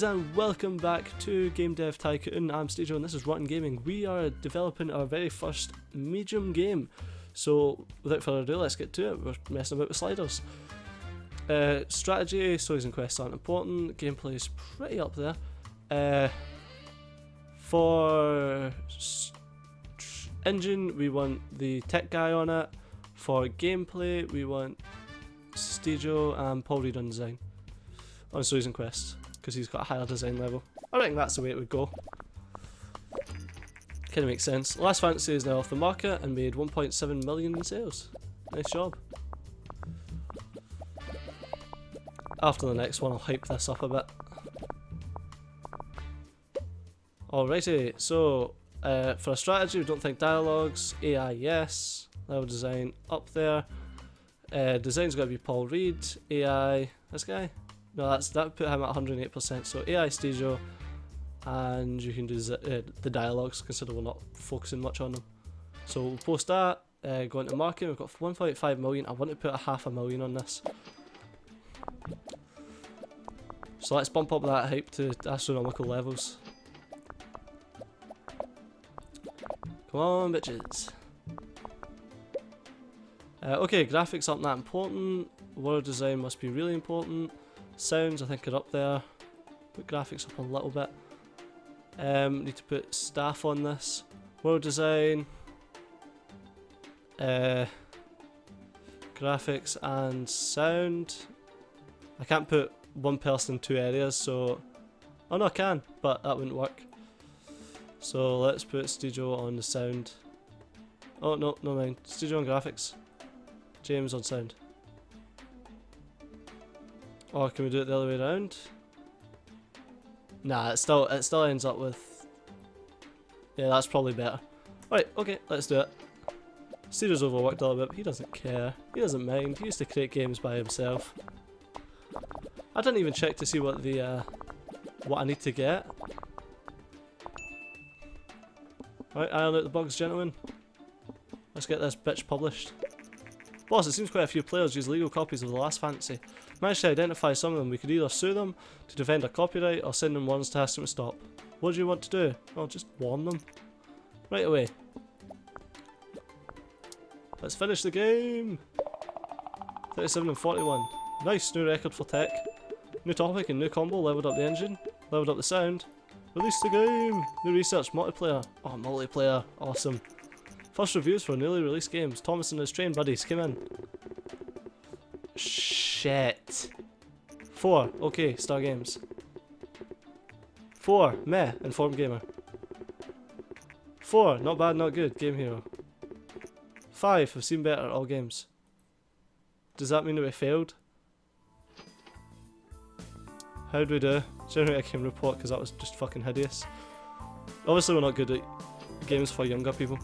And welcome back to Game Dev Tycoon. I'm Steejo and this is Rotten Gaming. We are developing our very first medium game. So without further ado, let's get to it. We're messing about with sliders. Strategy, stories and quests aren't important. Gameplay is pretty up there. For engine, we want the tech guy on it. For gameplay, we want Steejo and Paul Reed on design. On stories and quests, because he's got a higher design level. I think that's the way it would go. Kind of makes sense. Last Fantasy is now off the market and made 1.7 million in sales. Nice job. After the next one, I'll hype this up a bit. Alrighty, so for a strategy, we don't think dialogues. AI, yes. Level design up there. Design's got to be Paul Reed. AI, this guy. No, that put him at 108%. So AI Steejo, and you can do the dialogues. Consider we're not focusing much on them. So we'll post that. Go into marketing. We've got 1.5 million. I want to put a 500,000 on this. So let's bump up that hype to astronomical levels. Come on, bitches. Okay, graphics aren't that important. World design must be really important. Sounds, I think, are up there. Put graphics up a little bit. Need to put staff on this. World design. Graphics and sound. I can't put one person in two areas, so... Oh no, I can, but that wouldn't work. So let's put Steejo on the sound. Oh no, no mind. Steejo on graphics. James on sound. Or can we do it the other way around? Nah, it still ends up with... Yeah, that's probably better. Right, okay, let's do it. Steejo's overworked a little bit, but he doesn't care. He doesn't mind. He used to create games by himself. I didn't even check to see what the what I need to get. Right, iron out the bugs, gentlemen. Let's get this bitch published. Boss, it seems quite a few players use legal copies of The Last Fantasy. Managed to identify some of them. We could either sue them to defend a copyright or send them warnings to ask them to stop. What do you want to do? Well, just warn them. Right away. Let's finish the game! 37 and 41. Nice, new record for tech. New topic and new combo, leveled up the engine, leveled up the sound. Release the game! New research, multiplayer. Oh, multiplayer, awesome. First reviews for newly released games. Thomas and his train buddies came in. Shit. 4, okay, Star Games. 4, meh, Informed Gamer. 4, not bad, not good, Game Hero. 5, I've seen better, All Games. Does that mean that we failed? How do we do? Generate a game report because that was just fucking hideous. Obviously we're not good at games for younger people.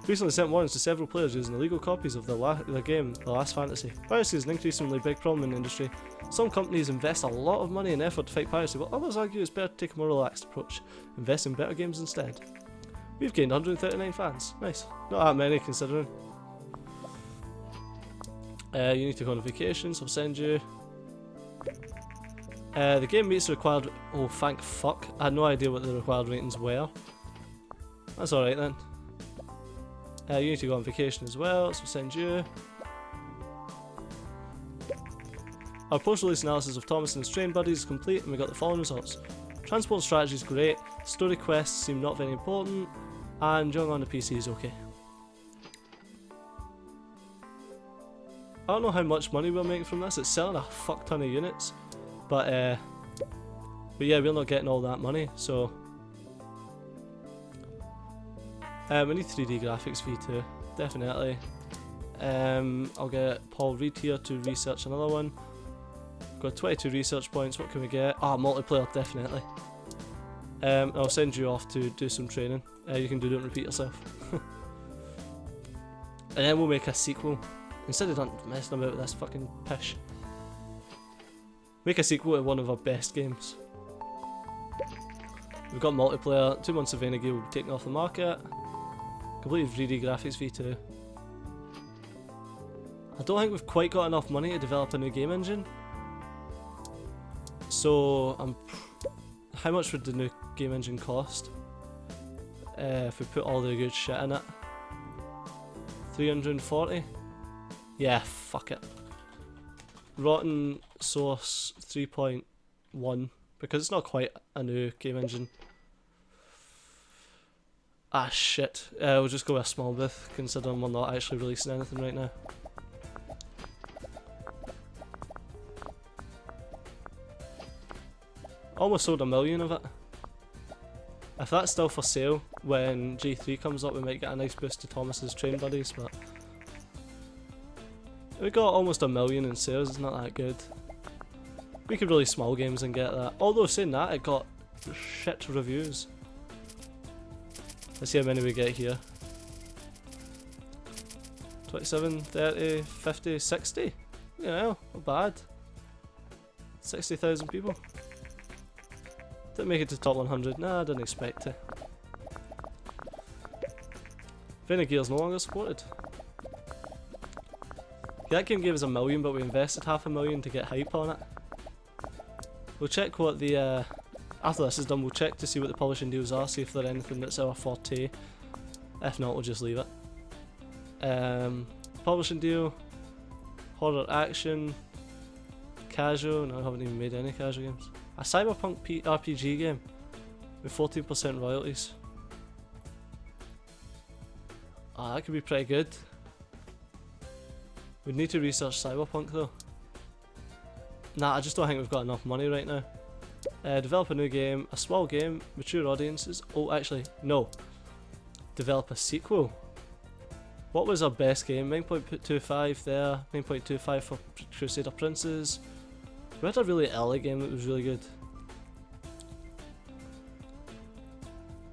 Recently sent warnings to several players using illegal copies of the game, The Last Fantasy. Piracy is an increasingly big problem in the industry. Some companies invest a lot of money and effort to fight piracy, while others argue it's better to take a more relaxed approach. Invest in better games instead. We've gained 139 fans. Nice. Not that many considering. You need to go on vacation, so I'll send you. The game meets the required... Oh, thank fuck. I had no idea what the required ratings were. That's alright then. You need to go on vacation as well, so we'll send you. Our post-release analysis of Thomas and his train buddies is complete, and we got the following results. Transport strategy is great, story quests seem not very important, and jumping on the PC is okay. I don't know how much money we're making from this. It's selling a fuck ton of units, but yeah, we're not getting all that money, so we need 3D graphics V2, definitely. I'll get Paul Reed here to research another one. Got 22 research points. What can we get? Ah, multiplayer, definitely. I'll send you off to do some training. You can do it and repeat yourself. And then we'll make a sequel. Instead of messing about with this fucking pish. Make a sequel to one of our best games. We've got multiplayer. 2 months of Renegade will be taken off the market. Completed 3D graphics V2. I don't think we've quite got enough money to develop a new game engine. So how much would the new game engine cost? If we put all the good shit in it. 340? Yeah, fuck it. Rotten Source 3.1, because it's not quite a new game engine. Ah shit, we'll just go with a small booth, considering we're not actually releasing anything right now. Almost sold 1 million of it. If that's still for sale when G3 comes up, we might get a nice boost to Thomas's train buddies, but we got almost 1 million in sales, it's not that good. We could release small games and get that. Although saying that, it got shit reviews. Let's see how many we get here. 27, 30, 50, 60? You know, not bad. 60,000 people. Didn't make it to top 100. Nah, I didn't expect to. Gear's no longer supported. Yeah, that game gave us 1 million, but we invested $500,000 to get hype on it. We'll check what the after this is done, we'll check to see what the publishing deals are, see if they're anything that's our forte. If not, we'll just leave it. Publishing deal, horror action, casual. No, I haven't even made any casual games. A cyberpunk RPG game with 14% royalties. Ah, that could be pretty good. We'd need to research cyberpunk though. Nah, I just don't think we've got enough money right now. Develop a new game, a small game, mature audiences. Oh, actually, no. Develop a sequel. What was our best game? 9.25 there, 9.25 for Crusader Princes. We had a really early game that was really good.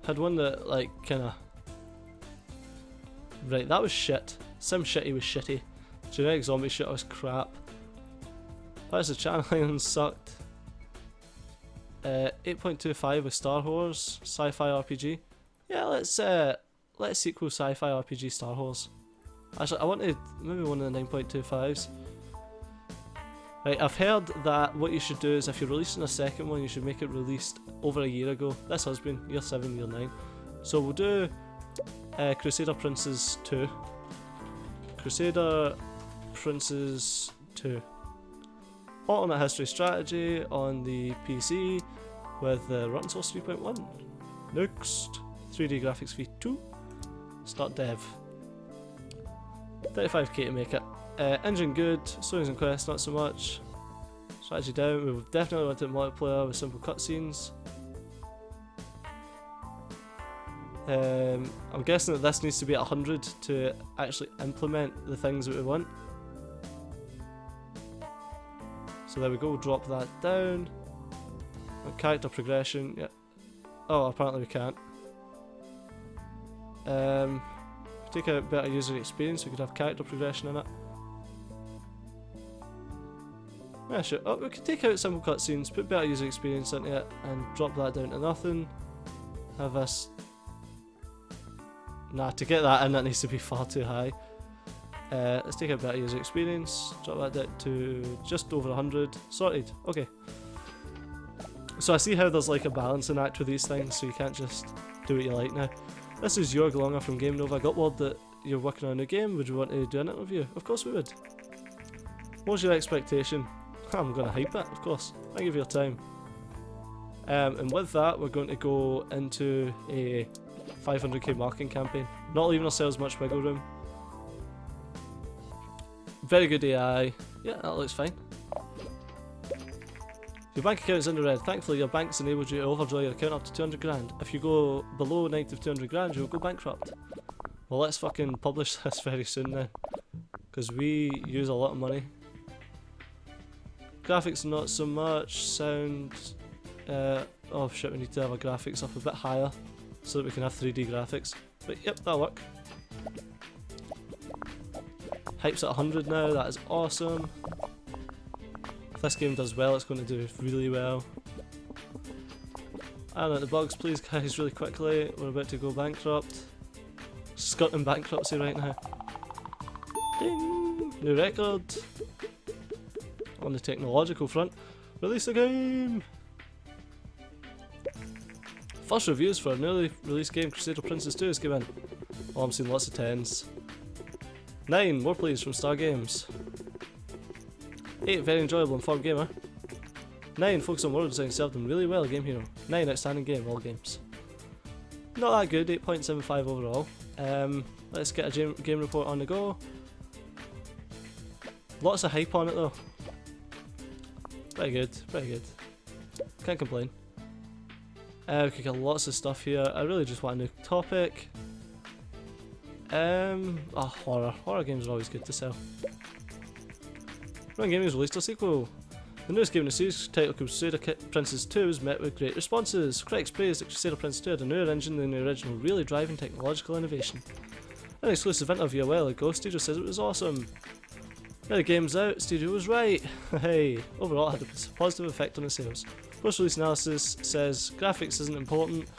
Had one that, like, kinda... Right, that was shit. Sim Shitty was shitty. Generic Zombie shit was crap. Pirates of the Channel Islands sucked. 8.25 with Star Wars, sci-fi RPG. Yeah, let's sequel sci-fi RPG Star Wars. Actually, I wanted maybe one of the 9.25s. Right, I've heard that what you should do is if you're releasing a second one, you should make it released over a year ago. This has been year 7, year 9. So we'll do Crusader Princes 2. Crusader Princes 2. Alternate history strategy on the PC with the Rotten Source 3.1. Next, 3D graphics v2. Start dev. 35k to make it. Engine good, stories and quests not so much. Strategy down, we definitely want it multiplayer with simple cutscenes. I'm guessing that this needs to be at 100 to actually implement the things that we want. So there we go, drop that down. Character progression, yeah. Oh, apparently we can't. Take out better user experience, we could have character progression in it. Yeah, sure. Oh, we could take out simple cutscenes, put better user experience into it, and drop that down to nothing. Have this. Nah, to get that in, that needs to be far too high. Let's take out better user experience, drop that down to just over 100. Sorted. Okay. So I see how there's like a balancing act with these things, so you can't just do what you like now. This is Jorg Longer from Game Dev. I got word that you're working on a new game. Would you want to do an interview? Of course we would. What's your expectation? I'm going to hype it, of course. Thank you for your time. And with that, we're going to go into a 500k marketing campaign. Not leaving ourselves much wiggle room. Very good AI. Yeah, that looks fine. Your bank account is in the red. Thankfully, your bank's enabled you to overdraw your account up to 200 grand. If you go below negative 200 grand, you'll go bankrupt. Well, let's fucking publish this very soon then. Because we use a lot of money. Graphics not so much. Sound. Oh shit, we need to have our graphics up a bit higher so that we can have 3D graphics. But yep, that'll work. Hype's at 100 now, that is awesome. If this game does well, it's going to do really well. Iron out the bugs, please guys, really quickly. We're about to go bankrupt. Stuck in bankruptcy right now. Ding! New record. On the technological front. Release the game! First reviews for a newly released game, Crusader Princess 2 is given. Oh, I'm seeing lots of 10s. 9, more please from Star Games. 8, very enjoyable and fun gamer. 9, focus on world design, served them really well, Game Hero. 9, outstanding game, all games. Not that good, 8.75 overall. Let's get a game report on the go. Lots of hype on it though. Pretty good, pretty good. Can't complain. We could get lots of stuff here. I really just want a new topic. Horror. Horror games are always good to sell. Run Gaming's released a sequel. The newest game in the series, titled Crusader Princess 2, was met with great responses. Critics praised that Crusader Princess 2 had a newer engine than the original, really driving technological innovation. In an exclusive interview a while ago, Steejo says it was awesome. Now the game's out, Steejo was right. Hey, overall it had a positive effect on the sales. Post-release analysis says graphics isn't important.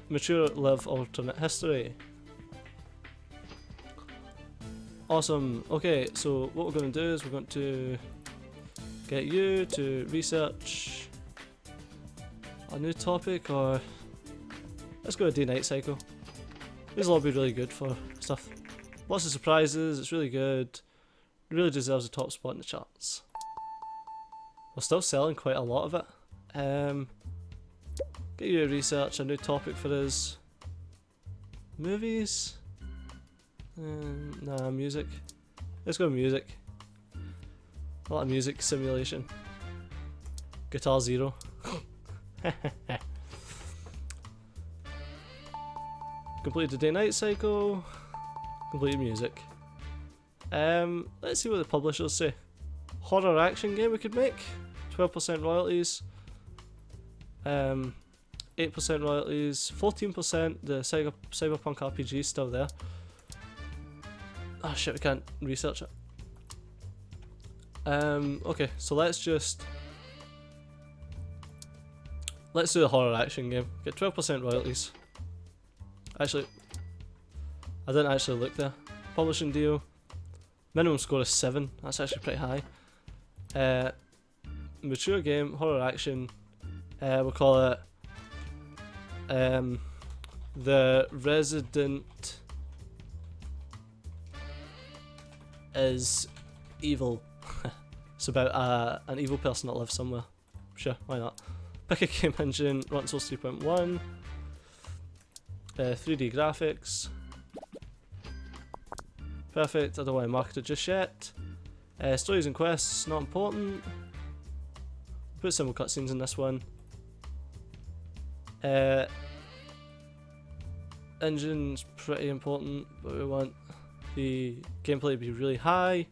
Mature, live alternate history. Awesome. Okay, so what we're going to do is we're going to get you to research a new topic, or let's go a day-night cycle. This will all be really good for stuff. Lots of surprises, it's really good. It really deserves a top spot in the charts. We're still selling quite a lot of it. Get you to research a new topic for us. Movies? Nah, music. Let's go music. A lot of music simulation. Guitar Zero. Completed the day-night cycle. Completed music. Let's see what the publishers say. Horror action game we could make. 12% royalties. 8% royalties. 14%. The Cyberpunk RPG is still there. Oh shit, we can't research it. Okay, so let's do the horror action game. Get 12% royalties. Actually, I didn't actually look there. Publishing deal. Minimum score is 7. That's actually pretty high. Mature game, horror action. We'll call it The Resident is Evil. It's about an evil person that lives somewhere. Sure, why not? Pick a game engine, Rotten Source 3.1. 3D graphics. Perfect, I don't want to market it just yet. Stories and quests, not important. Put simple cutscenes in this one. Engine's pretty important, but we want the gameplay to be really high.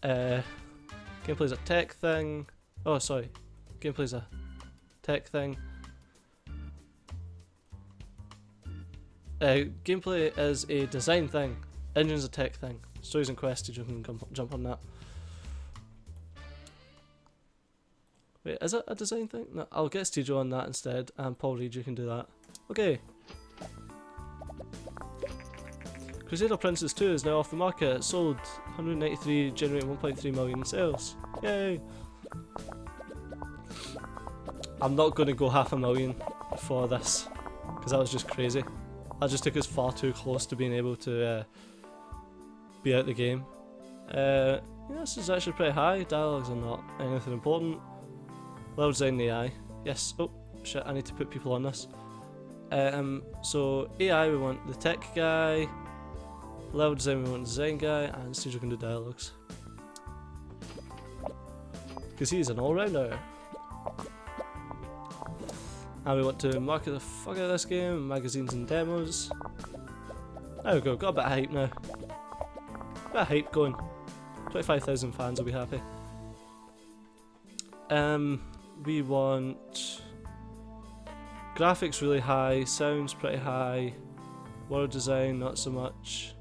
Gameplay's a tech thing. Oh, sorry. Gameplay's a tech thing. Gameplay is a design thing. Engine's a tech thing. Stories and quests, you can jump on that. Wait, is it a design thing? No, I'll get Steejo on that instead, and Paul Reed, you can do that. Okay. Crusader Princess 2 is now off the market. It sold 193, generating 1.3 million in sales. Yay! I'm not going to go 500,000 for this, because that was just crazy. That just took us far too close to being able to be out the game. Yeah, this is actually pretty high. Dialogues are not anything important. Level design AI. Yes. Oh shit! I need to put people on this. So AI, we want the tech guy. Level design, we want the design guy, and Steejo can do dialogues. Because he's an all-rounder. And we want to market the fuck out of this game, magazines and demos. There we go, got a bit of hype now. Bit of hype going. 25,000 fans will be happy. We want graphics really high, sounds pretty high, world design not so much.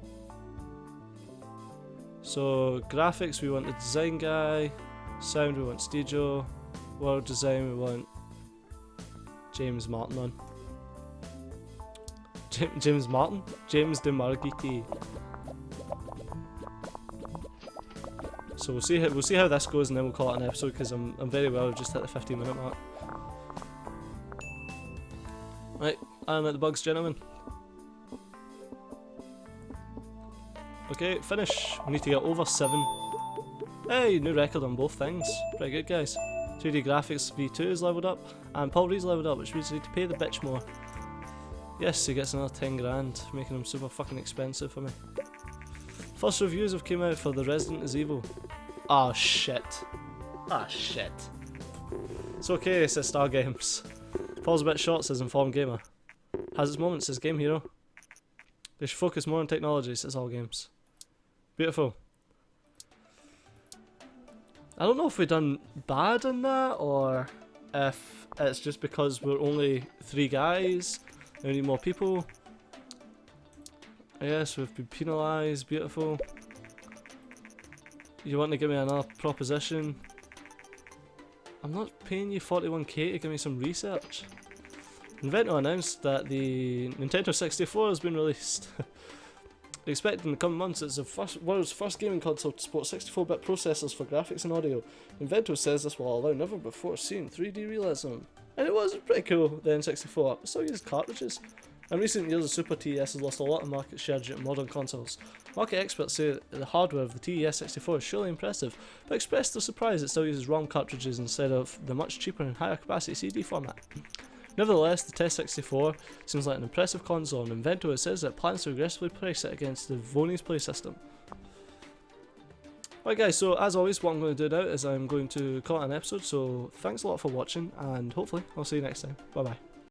So graphics we want the design guy, sound we want Steejo, world design we want James Martin on. James Martin? James DeMargiti. So we'll see how this goes, and then we'll call it an episode, because I'm very well just hit the 15-minute mark. Right, iron out the bugs, gentlemen. Okay, finish. We need to get over 7. Hey, new record on both things. Pretty good, guys. 2D graphics V2 is leveled up, and Paul Reed's leveled up, which means we need to pay the bitch more. Yes, he gets another 10 grand, making him super fucking expensive for me. First reviews have came out for The Resident is Evil. Ah, shit. Ah, shit. It's okay, says Star Games. Paul's a bit short, says Informed Gamer. Has its moments, says Game Hero. They should focus more on technology, says All Games. Beautiful. I don't know if we've done bad on that, or if it's just because we're only 3 guys and we need more people. Yes, we've been penalised. Beautiful. You want to give me another proposition? I'm not paying you 41k to give me some research. Invento announced that the Nintendo 64 has been released. They expect in the coming months it's the world's first gaming console to support 64-bit processors for graphics and audio. Invento says this will allow never before seen 3D realism. And it was pretty cool, the N64. It still uses cartridges. In recent years, the Super TES has lost a lot of market share due to modern consoles. Market experts say that the hardware of the TES64 is surely impressive, but expressed their surprise it still uses ROM cartridges instead of the much cheaper and higher capacity CD format. Nevertheless, the TES64 seems like an impressive console, and Invento says that it plans to aggressively price it against the Voney's Play system. Right guys, so as always what I'm going to do now is I'm going to call it an episode, so thanks a lot for watching, and hopefully I'll see you next time. Bye bye.